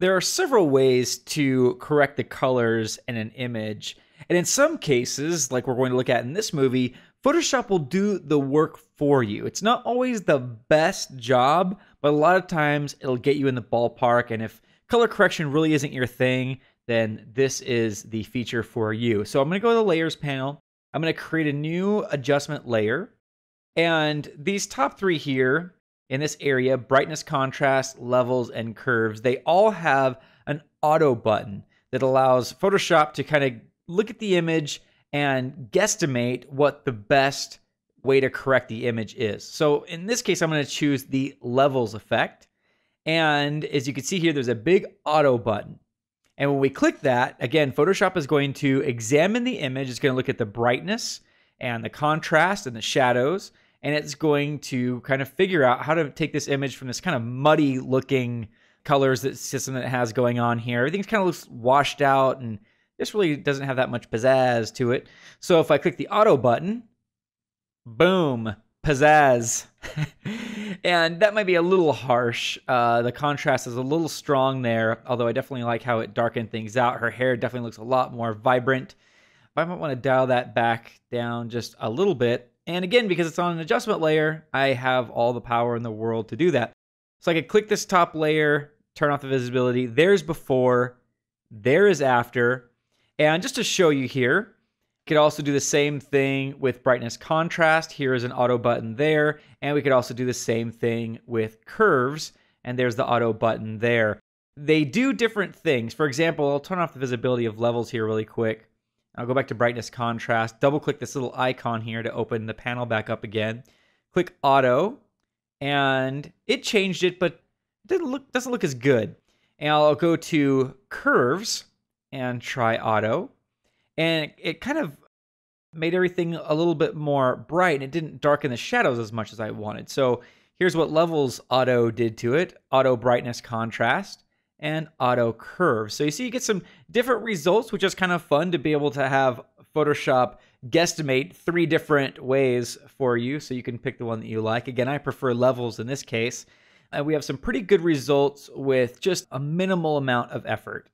There are several ways to correct the colors in an image. And in some cases, like we're going to look at in this movie, Photoshop will do the work for you. It's not always the best job, but a lot of times it'll get you in the ballpark. And if color correction really isn't your thing, then this is the feature for you. So I'm going to go to the Layers panel. I'm going to create a new adjustment layer. And these top three here in this area, brightness, contrast, levels, and curves, they all have an auto button that allows Photoshop to kind of look at the image and guesstimate what the best way to correct the image is. So in this case, I'm going to choose the levels effect. And as you can see here, there's a big auto button. And when we click that, again, Photoshop is going to examine the image. It's going to look at the brightness and the contrast and the shadows. And it's going to kind of figure out how to take this image from this kind of muddy looking colors that system that it has going on here. Everything's kind of looks washed out and this really doesn't have that much pizzazz to it. So if I click the auto button, boom, pizzazz. And that might be a little harsh. The contrast is a little strong there, although I definitely like how it darkened things out. Her hair definitely looks a lot more vibrant. I might want to dial that back down just a little bit. And again, because it's on an adjustment layer, I have all the power in the world to do that. So I could click this top layer, turn off the visibility. There's before, there is after. And just to show you here, you could also do the same thing with brightness contrast. Here is an auto button there. And we could also do the same thing with curves. And there's the auto button there. They do different things. For example, I'll turn off the visibility of levels here really quick. I'll go back to brightness contrast, double click this little icon here to open the panel back up again. Click auto, and it changed it, but it doesn't look as good. And I'll go to curves and try auto. And it kind of made everything a little bit more bright, and it didn't darken the shadows as much as I wanted. So here's what levels auto did to it. Auto brightness contrast and auto curve. So you see you get some different results, which is kind of fun to be able to have Photoshop guesstimate 3 different ways for you so you can pick the one that you like. Again, I prefer levels in this case. We have some pretty good results with just a minimal amount of effort.